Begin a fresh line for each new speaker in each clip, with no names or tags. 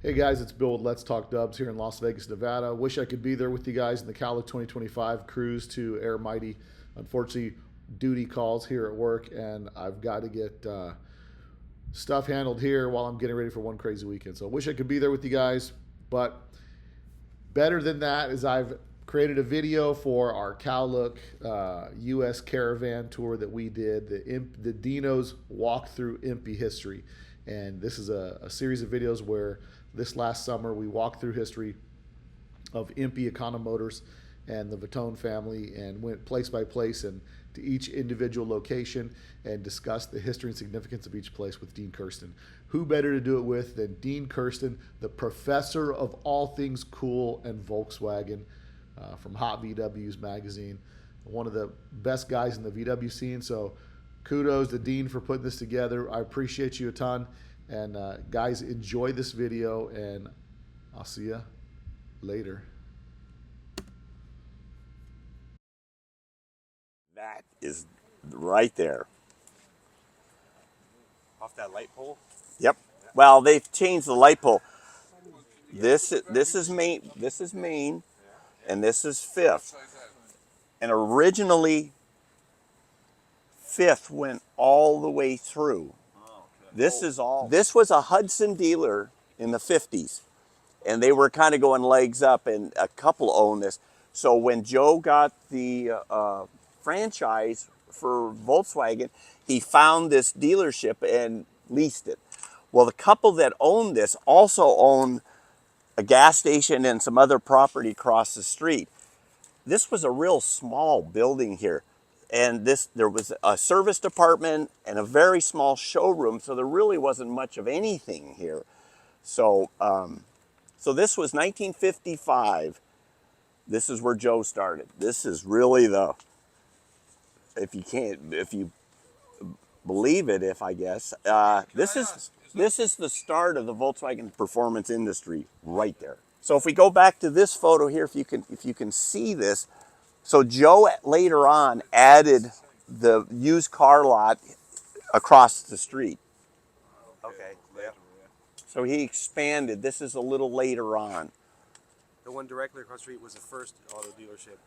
Hey guys, it's Bill with Let's Talk Dubs here in Las Vegas, Nevada. Wish I could be there with you guys in the Cali 2025 cruise to Air Mighty. Unfortunately, duty calls here at work, and I've got to get stuff handled here while I'm getting ready for one crazy weekend. So I wish I could be there with you guys, but better than that is I've created a video for our Cowlook U.S. caravan tour that we did, the Deano's walk through EMPI history. And this is a series of videos where this last summer we walked through history of EMPI Economotors and the Vittone family and went place by place and to each individual location and discussed the history and significance of each place with Dean Kirsten. Who better to do it with than Dean Kirsten, the professor of all things cool and Volkswagen from Hot VWs magazine, one of the best guys in the VW scene. So kudos to Dean for putting this together. I appreciate you a ton. And guys, enjoy this video, and I'll see you later.
That is right there.
Off that light pole?
Yep. Well, they've changed the light pole. This is main. This is main, and this is fifth. And originally, fifth went all the way through. This is all. This was a Hudson dealer in the 50s, and they were kind of going legs up, and a couple owned this. So when Joe got the franchise for Volkswagen, he found this dealership and leased it. Well, the couple that owned this also owned a gas station and some other property across the street. This was a real small building here. And there was a service department and a very small showroom, so there really wasn't much of anything here. So, so this was 1955. This is where Joe started. This is really if you believe it, I guess, this is the start of the Volkswagen performance industry right there. So if we go back to this photo here, if you can see this. So Joe later on added the used car lot across the street.
Okay, yeah.
So he expanded. This is a little later on.
The one directly across the street was the first auto dealership.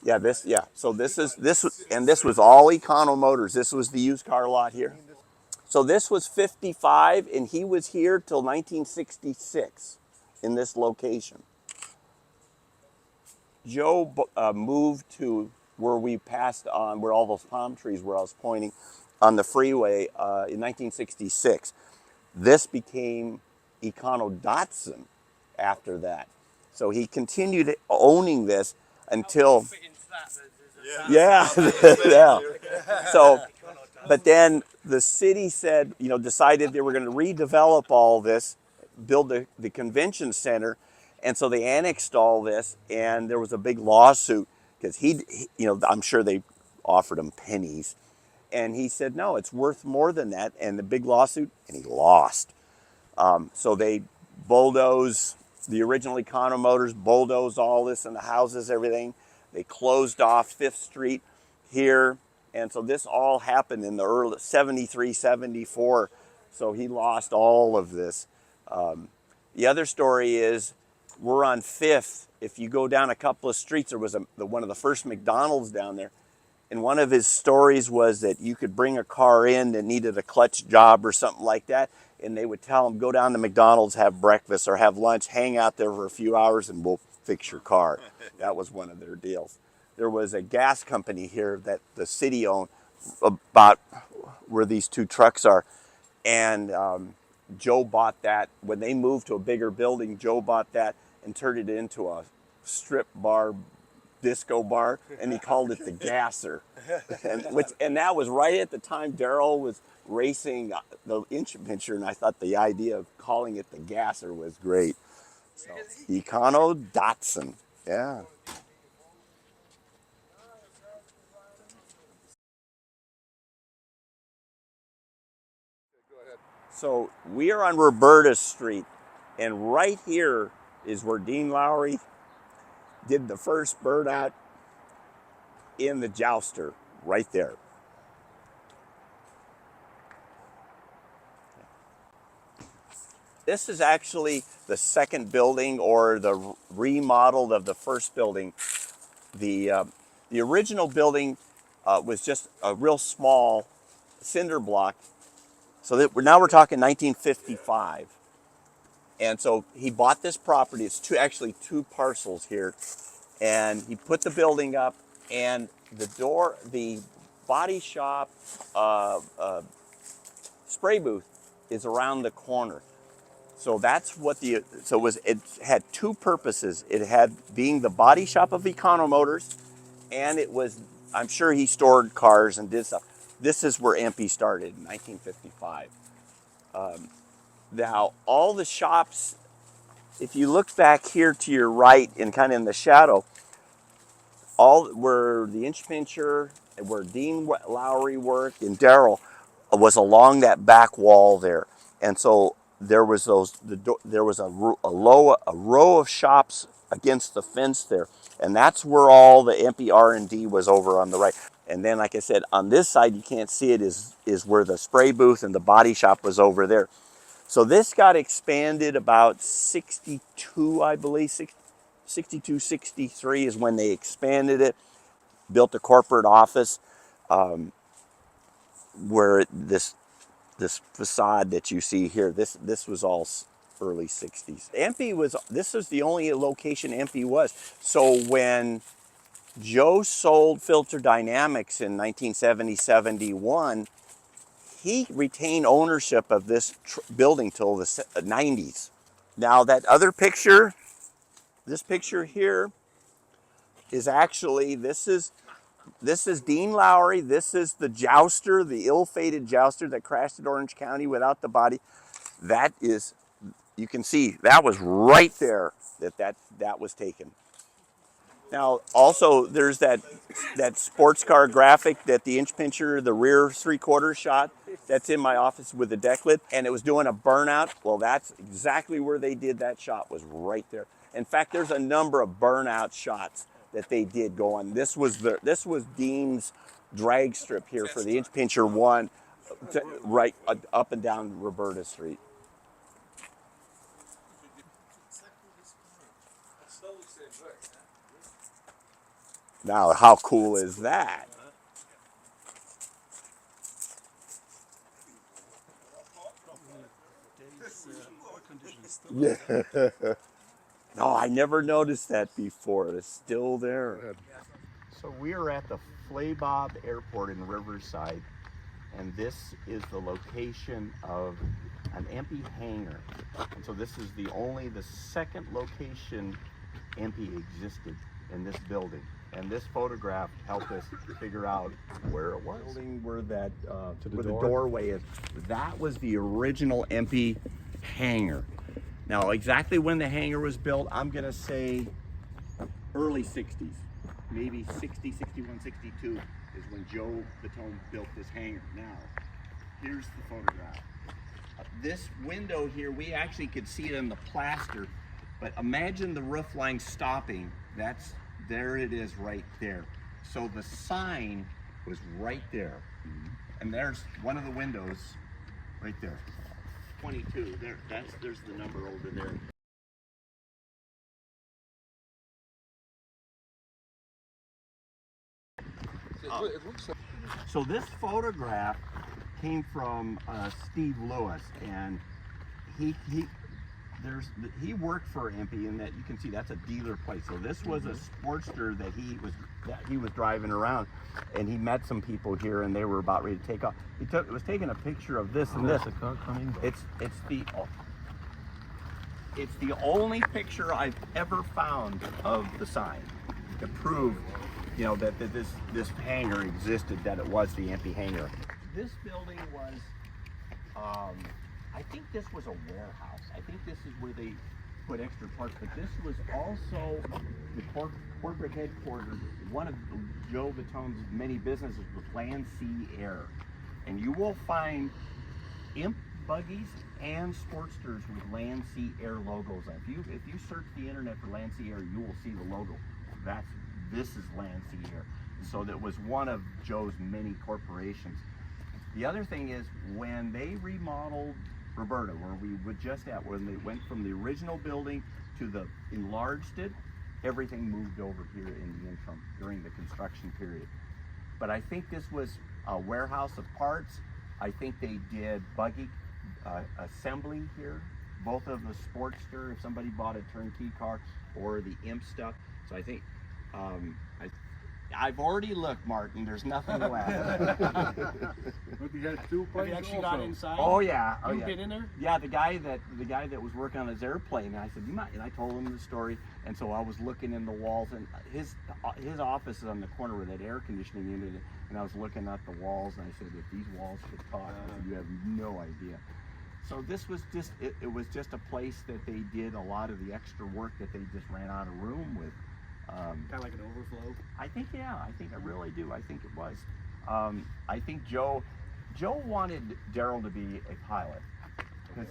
Yeah. So this was all Economotors. This was the used car lot here. So this was 55, and he was here till 1966 in this location. Joe moved to where we passed on, where all those palm trees where I was pointing, on the freeway in 1966. This became Econo Datsun after that. So he continued owning this until, yeah. So, but then the city said, decided they were going to redevelop all this, build the convention center. And so they annexed all this, and there was a big lawsuit because I'm sure they offered him pennies. And he said, no, it's worth more than that. And the big lawsuit, and he lost. So they bulldozed the original Economotors, bulldozed all this and the houses, everything. They closed off 5th Street here. And so this all happened in the early 73, 74. So he lost all of this. The other story is, we're on 5th. If you go down a couple of streets, there was one of the first McDonald's down there. And one of his stories was that you could bring a car in that needed a clutch job or something like that. And they would tell him, go down to McDonald's, have breakfast or have lunch, hang out there for a few hours and we'll fix your car. That was one of their deals. There was a gas company here that the city owned about where these two trucks are. And Joe bought that. When they moved to a bigger building, Joe bought that and turned it into a strip bar, disco bar, and he called it the Gasser. And that was right at the time Daryl was racing the invention, and I thought the idea of calling it the Gasser was great. So, Econo Datsun, yeah. So we are on Roberta Street, and right here is where Dean Lowry did the first burnout in the Jouster, right there. This is actually the second building, or the remodel of the first building. The original building was just a real small cinder block. So that now we're talking 1955. And so he bought this property. It's actually two parcels here. And he put the building up, and the body shop spray booth is around the corner. So that's what it had two purposes. It had being the body shop of Economotors, and it was, I'm sure he stored cars and did stuff. This is where EMPI started in 1955. Now, all the shops, if you look back here to your right and kind of in the shadow, all where the inch pincher, where Dean Lowry worked, and Darrell was along that back wall there. And so there was a row of shops against the fence there, and that's where all the EMPI R&D was over on the right. And then, like I said, on this side, you can't see it, is where the spray booth and the body shop was over there. So this got expanded about 62, I believe, 62, 63 is when they expanded it, built a corporate office, where this facade that you see here, this was all early 60s. This was the only location EMPI was. So when Joe sold Filter Dynamics in 1970-71, he retained ownership of this building till the 90s. Now that other picture, this picture here, is actually, this is Dean Lowry. This is the jouster, the ill-fated jouster that crashed at Orange County without the body. That is, you can see, that was right there that was taken. Now, also, there's that sports car graphic that the inch pincher, the rear 3/4 shot, that's in my office with the deck lid, and it was doing a burnout. Well, that's exactly where they did that shot, was right there. In fact, there's a number of burnout shots that they did go on. This was Dean's drag strip here for the inch pincher one, right up and down Roberta Street. Now, how cool is that? Yeah. No, I never noticed that before. It's still there. So we are at the Flaybob Airport in Riverside, and this is the location of an EMPI hangar. And so this is the second location EMPI existed in this building. And this photograph helped us figure out where it was. Building where the doorway is. That was the original EMPI hangar. Now, exactly when the hangar was built, I'm gonna say early 60s. Maybe 60, 61, 62 is when Joe Vittone built this hangar. Now, here's the photograph. This window here, we actually could see it in the plaster, but imagine the roof line stopping. There it is right there. So the sign was right there. And there's one of the windows right there. 22, there's the number over there. So this photograph came from Steve Lewis, and he worked for EMPI, and that you can see that's a dealer place. So this was a Sportster that he was driving around, and he met some people here, and they were about ready to take off. It was taking a picture of this and this.
The car coming.
It's the only picture I've ever found of the sign to prove, that this hangar existed, that it was the EMPI hangar. This building was, I think this was a warehouse. I think this is where they put extra parts, but this was also the corporate headquarters. One of Joe Vittone's many businesses was Land, Sea, Air. And you will find imp buggies and Sportsters with Land, Sea, Air logos. If you search the internet for Land, Sea, Air, you will see the logo. This is Land, Sea, Air. So that was one of Joe's many corporations. The other thing is, when they remodeled Roberta, where we were just at, when they went from the original building to the enlarged it, everything moved over here in the interim during the construction period. But I think this was a warehouse of parts. I think they did buggy assembly here, both of the Sportster, if somebody bought a turnkey car, or the Imp stuff. So I think, I've already looked, Martin, there's nothing left.
But you had two
Have
planes
you actually
also.
got inside?
Oh yeah, oh
You've
yeah.
been in there?
Yeah, the guy that was working on his airplane, and I said, you might, and I told him the story, and so I was looking in the walls, and his office is on the corner where that air conditioning unit, and I was looking at the walls, and I said, if these walls could talk, I said, you have no idea. So this was just, it was just a place that they did a lot of the extra work that they just ran out of room with.
Kind of like an overflow.
I think, yeah, I really do. I think it was. I think Joe wanted Daryl to be a pilot because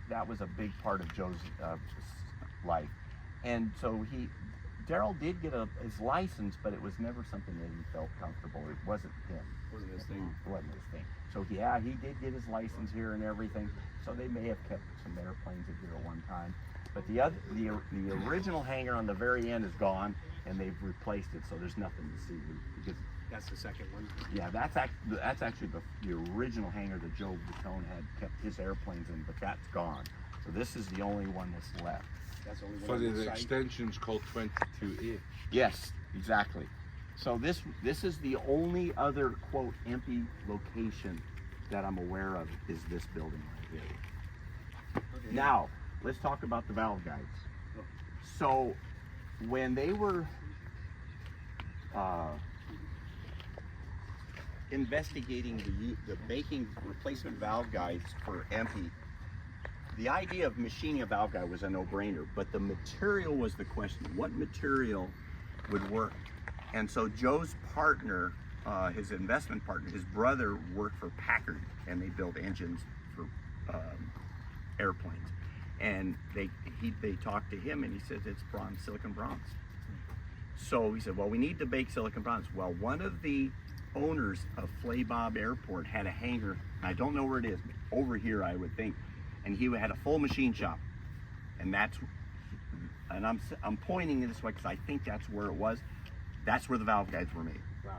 that was a big part of Joe's life. And so Daryl did get his license, but it was never something that he felt comfortable. It wasn't him.
Wasn't his thing.
It wasn't his thing. So yeah, he did get his license here and everything. So they may have kept some airplanes in here at one time. But the original hangar on the very end is gone, and they've replaced it, so there's nothing to see because
That's the second one.
yeah, that's actually the original hangar that Joe Vittone had kept his airplanes in, but that's gone. So this is the only one that's left.
That's the only one
Funny,
on the
the
site.
extension's called 22A.
Yes, exactly. So this is the only other quote EMPI location that I'm aware of is this building right here.
Okay.
Now, let's talk about the valve guides. So when they were investigating the making replacement valve guides for EMPI, the idea of machining a valve guide was a no-brainer, but the material was the question. What material would work? And so Joe's partner, his investment partner, his brother worked for Packard, and they built engines for airplanes. And they talked to him, and he said it's bronze, silicon bronze. So he said, well, we need to bake silicon bronze. Well, one of the owners of Flaybob Airport had a hangar, and I don't know where it is, but over here I would think, and he had a full machine shop, and I'm pointing this way because I think that's where it was. That's where the valve guides were made.
Wow.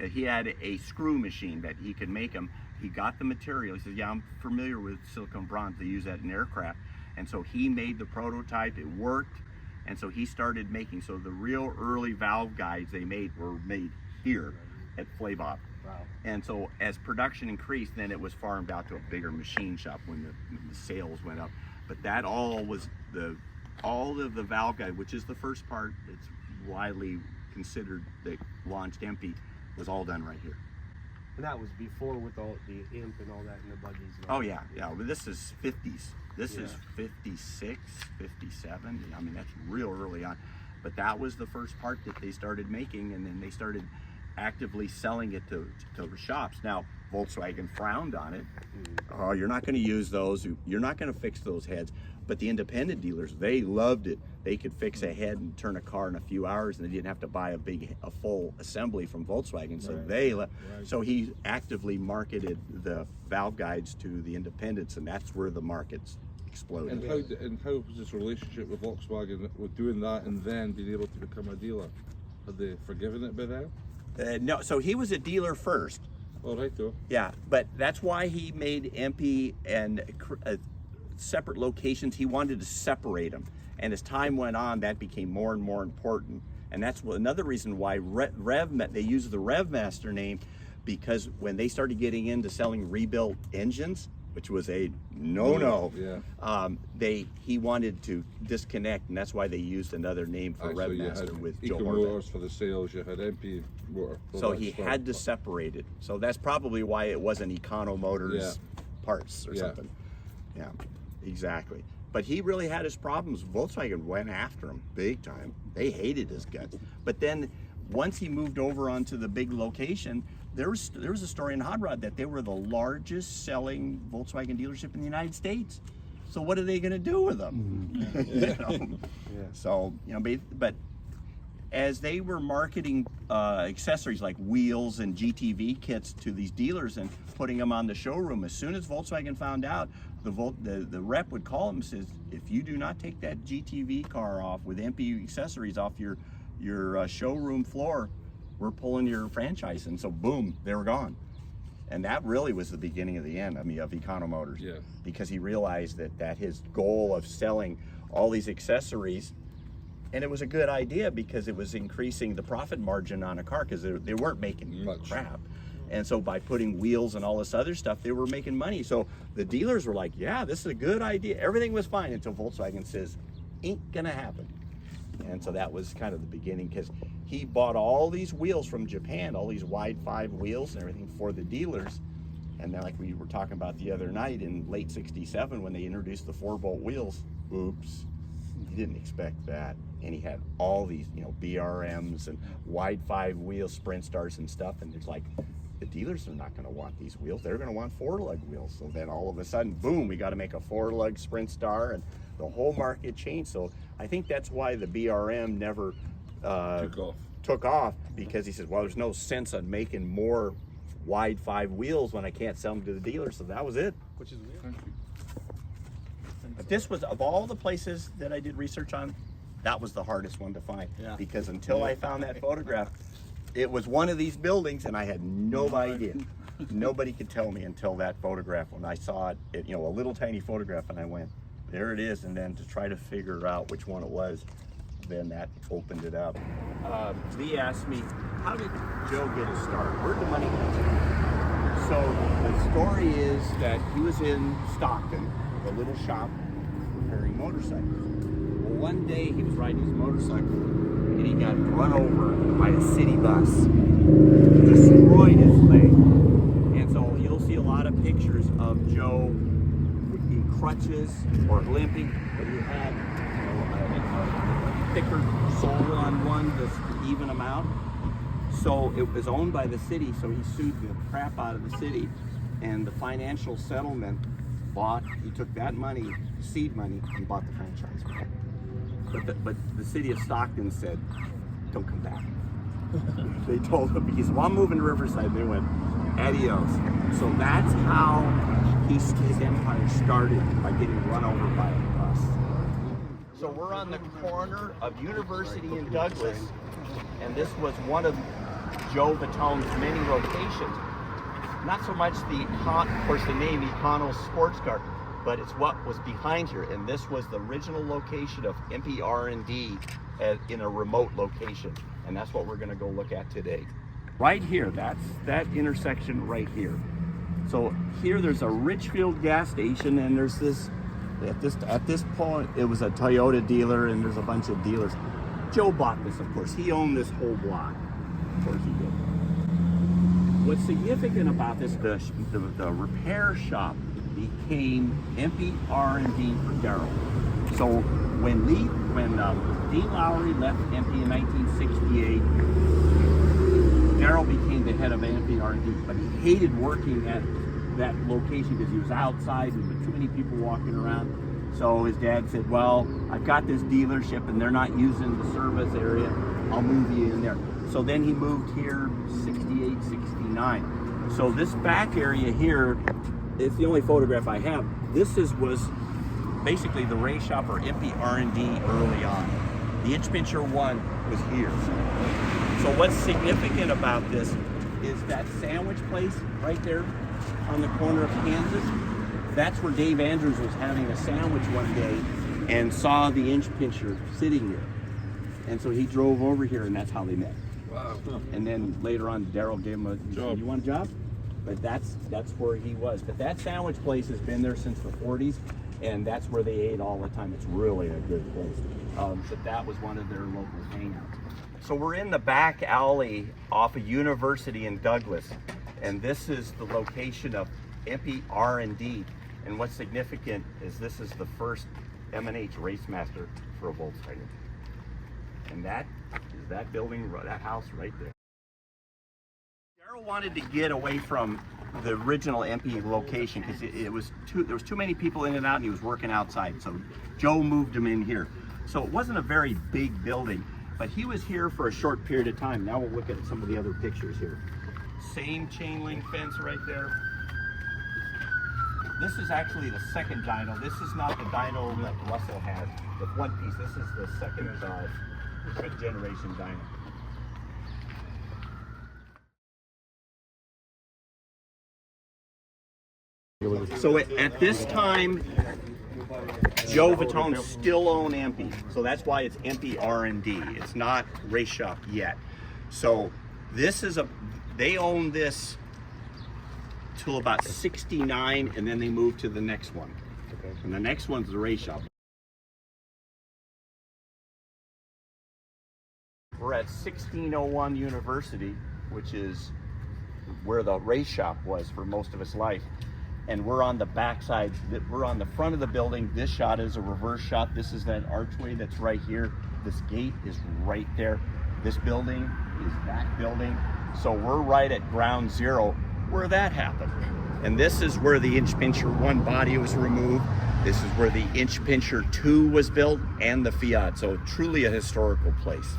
He had a screw machine that he could make them. He got the material. He said, yeah, I'm familiar with silicon bronze. They use that in aircraft. And so he made the prototype. It worked. And so he started making. So the real early valve guides they made were made here at Flaybob.
Wow.
And so as production increased, then it was farmed out to a bigger machine shop when the sales went up. But that all was all of the valve guide, which is the first part that's widely considered that launched EMPI, was all done right here.
And that was before with all the imp and all that in the buggies. And
Oh
all
yeah, yeah. But this is 50s. This is
Yeah.
56, 57. I mean, that's real early on. But that was the first part that they started making, and then they started actively selling it to shops. Now, Volkswagen frowned on it. Oh, you're not going to use those. You're not going to fix those heads. But the independent dealers, they loved it. They could fix a head and turn a car in a few hours, and they didn't have to buy a full assembly from Volkswagen. So so he actively marketed the valve guides to the independents, and that's where the markets exploded.
And how was this relationship with Volkswagen with doing that and then being able to become a dealer? Had they forgiven it by then?
No, so he was a dealer first.
All right, though.
Yeah, but that's why he made EMPI and separate locations. He wanted to separate them, and as time went on, that became more and more important. And that's another reason why they use the Revmaster name, because when they started getting into selling rebuilt engines, which was a no-no, he wanted to disconnect, and that's why they used another name for Revmaster with Joe
Economotors for the sales. You had EMPI motor.
So he had to separate it. So that's probably why it wasn't Economotors parts or something. Yeah, exactly. But he really had his problems. Volkswagen went after him big time. They hated his guts. But then once he moved over onto the big location, there was a story in Hot Rod that they were the largest selling Volkswagen dealership in the United States. So what are they going to do with them? You know? So, you know, but as they were marketing accessories like wheels and GTV kits to these dealers and putting them on the showroom, as soon as Volkswagen found out, the rep would call them and says, if you do not take that GTV car off with EMPI accessories off your showroom floor, we're pulling your franchise. And so boom, they were gone. And that really was the beginning of the end, I mean, of Economotors. Yeah. Because he realized that his goal of selling all these accessories, and it was a good idea because it was increasing the profit margin on a car, because they weren't making much crap. And so by putting wheels and all this other stuff, they were making money. So the dealers were like, yeah, this is a good idea. Everything was fine until Volkswagen says, ain't gonna happen. And so that was kind of the beginning, because he bought all these wheels from Japan, all these wide 5 wheels and everything for the dealers. And then, like we were talking about the other night, in late '67 when they introduced the 4-bolt wheels, oops, he didn't expect that. And he had all these, you know, BRMs and wide 5 wheel Sprint Stars and stuff. And there's like, the dealers are not going to want these wheels. They're going to want 4-lug wheels. So then all of a sudden, boom, we got to make a 4-lug Sprint Star, and the whole market changed. So I think that's why the BRM never took off, because he said, well, there's no sense on making more wide 5 wheels when I can't sell them to the dealers. So that was it.
Which is weird.
But this was, of all the places that I did research on, that was the hardest one to find. Yeah. Because until I found that photograph, it was one of these buildings, and I had no idea. Nobody could tell me until that photograph, when I saw it, you know, a little tiny photograph, and I went, there it is. And then to try to figure out which one it was, then that opened it up. Lee asked me, how did Joe get his start? Where'd the money come from? So the story is that he was in Stockton, a little shop repairing motorcycles. Well, one day he was riding his motorcycle and he got run over by a city bus, destroyed his leg. And so you'll see a lot of pictures of Joe in crutches or limping, but he had, you know, a thicker sole on one, this even amount. So it was owned by the city, so he sued the crap out of the city, and the financial settlement he took that money, seed money, and bought the franchise. But the city of Stockton said, don't come back. They told him, because, well, I'm moving to Riverside. They went, adios. So that's how his empire started, by getting run over by a bus. So we're on the corner of University and Douglas, and this was one of Joe Vittone's many locations. Not so much of course, the name Econo Sports Car, but it's what was behind here. And this was the original location of EMPI R&D in a remote location. And that's what we're going to go look at today. Right here, that's that intersection right here. So here there's a Richfield gas station, and there's this, at this point, it was a Toyota dealer, and there's a bunch of dealers. Joe bought this, of course. He owned this whole block. Of course he did. What's significant about this, the repair shop became EMPI R&D for Darrell. So when Dean Lowry left EMPI in 1968, Darrell became the head of EMPI R&D, but he hated working at that location because he was outside and there were too many people walking around. So his dad said, well, I've got this dealership and they're not using the service area. I'll move you in there. So then he moved here 68, 69. So this back area here, it's the only photograph I have. This was basically the race shop or EMPI R&D early on. The inch pincher one was here. So what's significant about this is that sandwich place right there on the corner of Kansas. That's where Dave Andrews was having a sandwich one day and saw the inch pincher sitting here. And so he drove over here, and that's how they met. Wow. And then later on, Darrell gave him a job. You want a job? But that's where he was. But that sandwich place has been there since the 40s, and that's where they ate all the time. It's really a good place. But that was one of their local hangouts. So we're in the back alley off of University in Douglas, and this is the location of EMPI R&D. And what's significant is this is the first M&H Revmaster for a Volkswagen. And that is that building, that house right there. Darrell wanted to get away from the original EMPI location because there was too many people in and out, and he was working outside. So Joe moved him in here. So it wasn't a very big building, but he was here for a short period of time. Now we'll look at some of the other pictures here. Same chain link fence right there. This is actually the second dyno. This is not the dyno that Russell had with one piece. This is the second generation dyno. So at this time, Joe Vittone still owned EMPI. So that's why it's EMPI R&D. It's not race shop yet. So this is they own this till about 69, and then they moved to the next one. Okay. And the next one's the race shop. We're at 1601 University, which is where the race shop was for most of its life. And we're on the back side, we're on the front of the building. This shot is a reverse shot. This is that archway that's right here. This gate is right there. This building is that building. So we're right at ground zero where that happened. And this is where the inch pincher 1 body was removed. This is where the inch pincher 2 was built, and the Fiat. So truly a historical place.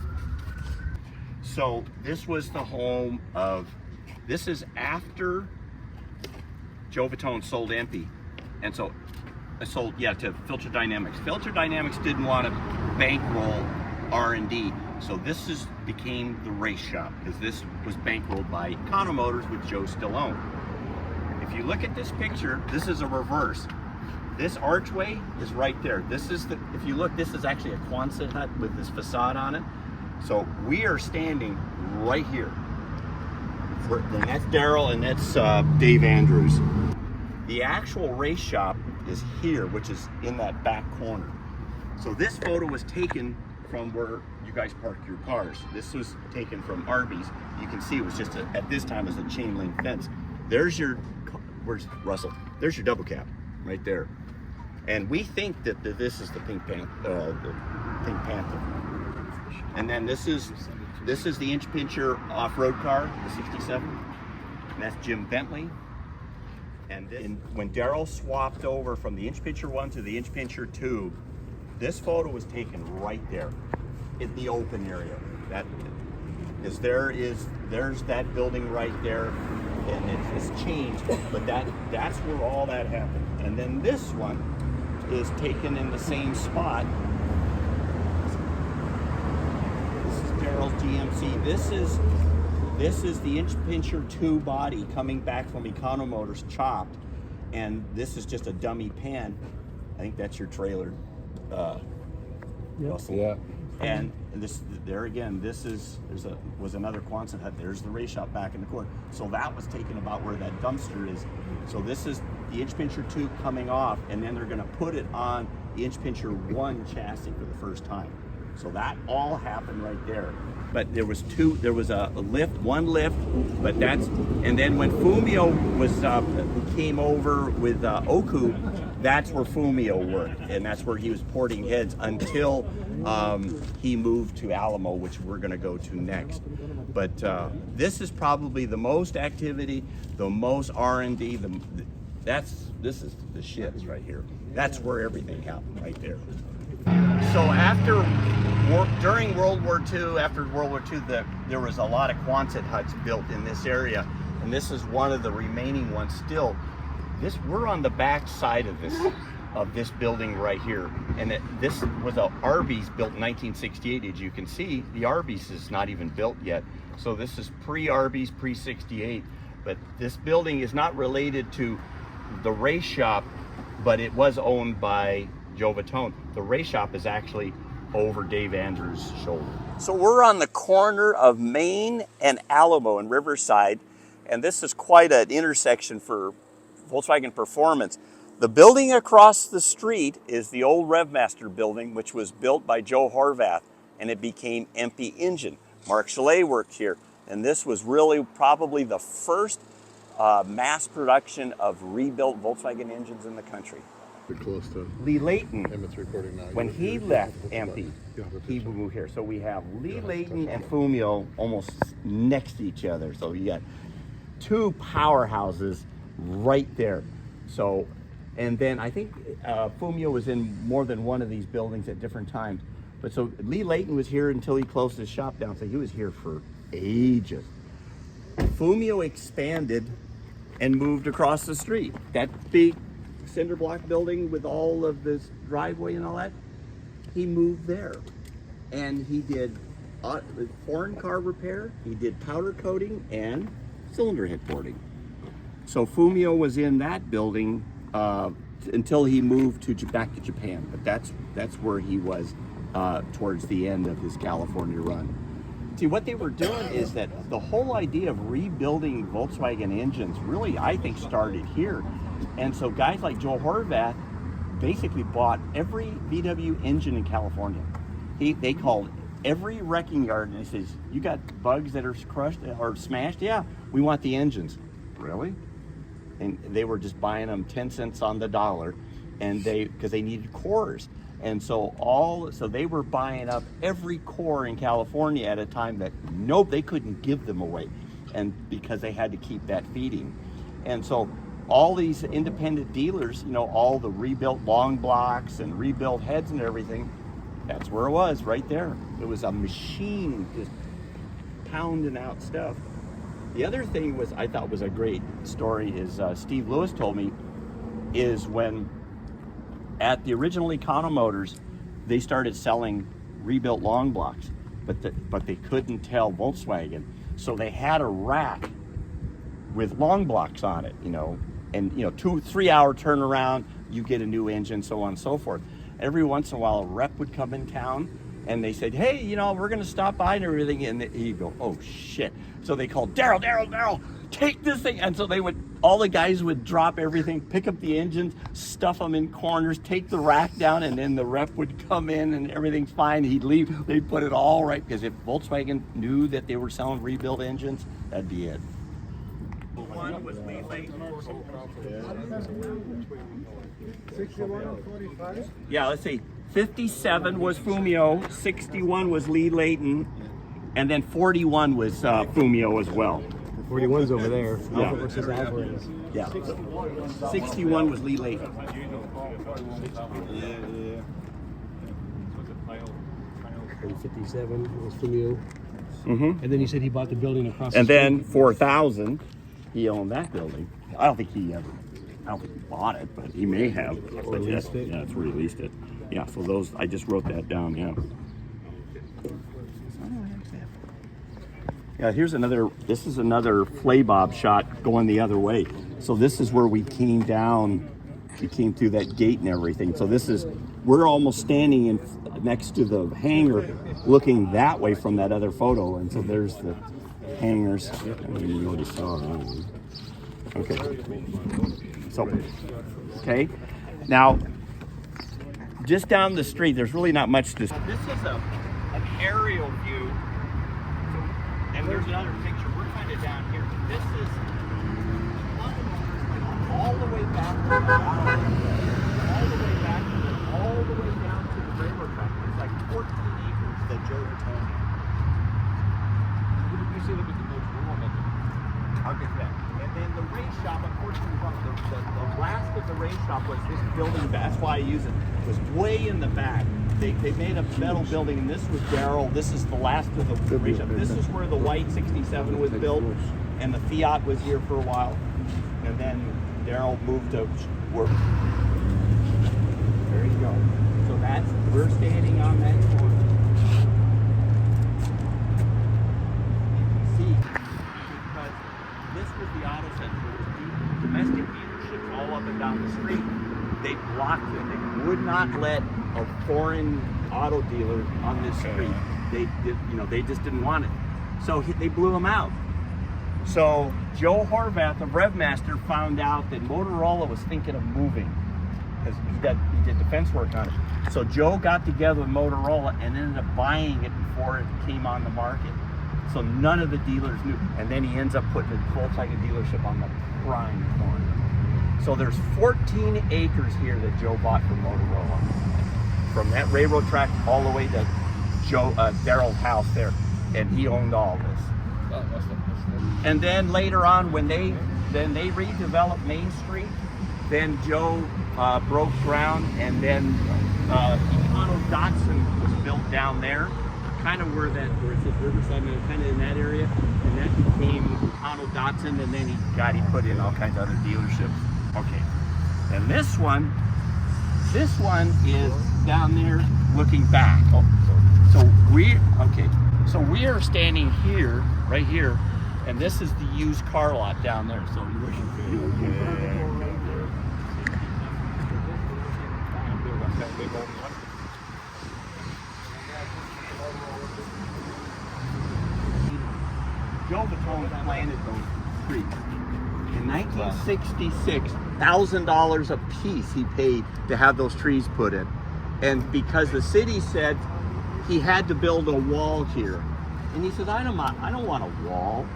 So this was the home of, this is after Joe Vittone sold EMPI. And so sold, yeah, to Filter Dynamics. Filter Dynamics didn't want to bankroll R&D. So this became the race shop, because this was bankrolled by Economotors, which Joe still owned. If you look at this picture, this is a reverse. This archway is right there. This is if you look, this is actually a Quonset hut with this facade on it. So we are standing right here. And that's Daryl, and that's Dave Andrews. The actual race shop is here, which is in that back corner. So this photo was taken from where you guys park your cars. This was taken from Arby's. You can see it was just at this time as a chain link fence. There's your, where's Russell? There's your double cab right there. And we think that this is the Pink Panther. And then this is the inch pincher off-road car, the 67. And that's Jim Bentley. And when Daryl swapped over from the inch pincher 1 to the inch pincher 2, this photo was taken right there in the open area. That is there's that building right there, and it's changed, but that's where all that happened. And then this one is taken in the same spot. This is Daryl's GMC. This is the inch pincher 2 body coming back from Economotors chopped, and this is just a dummy pan. I think that's your trailer. Russell. Yeah. And this there again, was another Quonset hut. There's the race shop back in the corner. So that was taken about where that dumpster is. So this is the inch pincher 2 coming off, and then they're going to put it on the inch pincher 1 chassis for the first time. So that all happened right there. But there was one lift, but and then when Fumio came over with Oku, that's where Fumio worked, and that's where he was porting heads until he moved to Alamo, which we're going to go to next. But this is probably the most activity, the most R&D. This is the shits right here. That's where everything happened right there. So during World War II, after World War II, there was a lot of Quonset huts built in this area, and this is one of the remaining ones still. We're on the back side of this building right here, and this was a Arby's built in 1968. As you can see, the Arby's is not even built yet. So this is pre-Arby's, pre-68. But this building is not related to the race shop, but it was owned by Joe Vittone. The race shop is actually over Dave Andrews' shoulder. So we're on the corner of Main and Alamo in Riverside, and this is quite an intersection for Volkswagen Performance. The building across the street is the old Revmaster building, which was built by Joe Horvath, and it became EMPI Engine. Mark Chalet worked here, and this was really probably the first mass production of rebuilt Volkswagen engines in the country.
Close to
Lee Layton,
M349.
when he left EMPI, he moved here. So we have Lee Layton and Fumio almost next to each other. So you got two powerhouses right there. So, and then I think Fumio was in more than one of these buildings at different times. But so Lee Layton was here until he closed his shop down, so he was here for ages. Fumio expanded and moved across the street. That big cinder block building with all of this driveway and all that, he moved there. And he did foreign car repair, he did powder coating and cylinder head boarding. So Fumio was in that building until he moved back to Japan. But that's where he was towards the end of his California run. See, what they were doing is that the whole idea of rebuilding Volkswagen engines really, I think, started here. And so guys like Joe Horvath basically bought every VW engine in California. They called every wrecking yard and they says, you got bugs that are crushed or smashed? Yeah, we want the engines. Really? And they were just buying them 10 cents on the dollar, and because they needed cores. And so they were buying up every core in California at a time that they couldn't give them away, and because they had to keep that feeding. And so all these independent dealers, all the rebuilt long blocks and rebuilt heads and everything, that's where it was, right there. It was a machine just pounding out stuff. The other thing I thought was a great story is Steve Lewis told me, is when at the original Economotors, they started selling rebuilt long blocks, but they couldn't tell Volkswagen. So they had a rack with long blocks on it, and 2-3 hour turnaround, you get a new engine, so on and so forth. Every once in a while, a rep would come in town and they said, hey, we're going to stop by and everything. And he'd go, oh, shit. So they called, Daryl, take this thing. And so all the guys would drop everything, pick up the engines, stuff them in corners, take the rack down, and then the rep would come in and everything's fine. He'd leave. They'd put it all right, because if Volkswagen knew that they were selling rebuilt engines, that'd be it. One was Lee Layton.
61, 45?
Yeah, let's see. 57 was Fumio, 61 was Lee Layton, and then 41 was Fumio as well.
41's over there.
Yeah.
Alpha versus Alvarez.
Yeah. 61 was Lee Layton.
And 57 was Fumio.
Mm-hmm.
And then you said he bought the building across
And
the
then
street.
4,000, he owned that building. I don't think he bought it, but he may have.
Or leased it.
Yeah, that's where he leased it. Yeah, so I just wrote that down, yeah. Yeah, this is another Flaybob shot going the other way. So this is where we came down, we came through that gate and everything. So we're almost standing next to the hangar, looking that way from that other photo. And so there's the hangars. You already saw that. Okay. Now, just down the street, there's really not much to. This is an aerial view. And there's another picture. We're kind of down here. This is all the way back to the all the way down to the railroad track. It's like 14 acres that Joe Vittone had.
You see, look at the notes.
I'll get that. And then the race shop, unfortunately, the last of the race shop was this building. That's why I use it. It was way in the back. They made a metal building, and this was Daryl. This is the last of the race shop. This is where the white 67 was built, and the Fiat was here for a while. And then Daryl moved to work. There you go. So we're standing on that corner. You can see, because this was the auto center. There was domestic dealerships all up and down the street. They blocked it. They would not let a foreign auto dealer on this street. They just didn't want it. So they blew them out. So Joe Horvath of Revmaster found out that Motorola was thinking of moving, because he did defense work on it. So Joe got together with Motorola and ended up buying it before it came on the market. So none of the dealers knew. And then he ends up putting a Volkswagen dealership on the prime corner. So there's 14 acres here that Joe bought from Motorola. From that railroad track all the way to Daryl's house there. And he owned all this. And then later on, when they redeveloped Main Street, then Joe broke ground, and then Econo Datsun was built
down there, kind of where it says Riverside, kind of in that area, and that became Econo Datsun, and then he put in all kinds of other dealerships. Okay, and this one is down there looking back. Oh, so we are standing here, right here, and this is the used car lot down there. So you're looking for Joe Vittone planted those trees. In 1966, $1,000 a piece he paid to have those trees put in. And because the city said he had to build a wall here. And he said, I don't want a wall.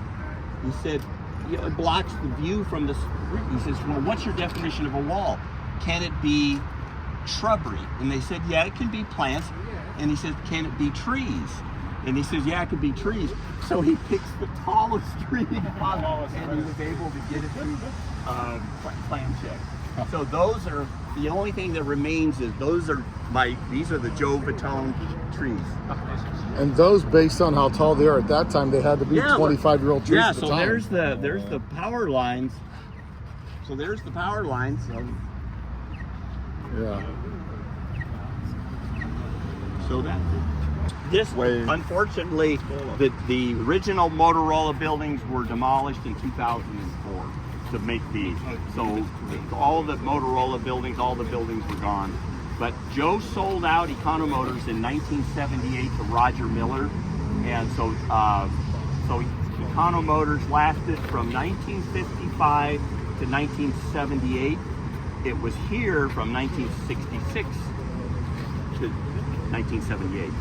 He said, it blocks the view from the street. He says, well, what's your definition of a wall? Can it be shrubbery? And they said, yeah, it can be plants. And he said, can it be trees? And he says, yeah, it could be trees. So he picks the tallest tree possible, and he was able to get it through plan check. So those are, the only thing that remains is these are the Joe Vittone trees.
And those, based on how tall they are at that time, they had to be 25-year-old trees
yeah,
at the
so
time.
there's the power lines. So there's the power lines.
Yeah.
So this unfortunately, the original Motorola buildings were demolished in 2004 to make these. So all the Motorola buildings, all the buildings were gone. But Joe sold out Economotors in 1978 to Roger Miller, and so Economotors lasted from 1955 to 1978. It was here from 1966 to 1978.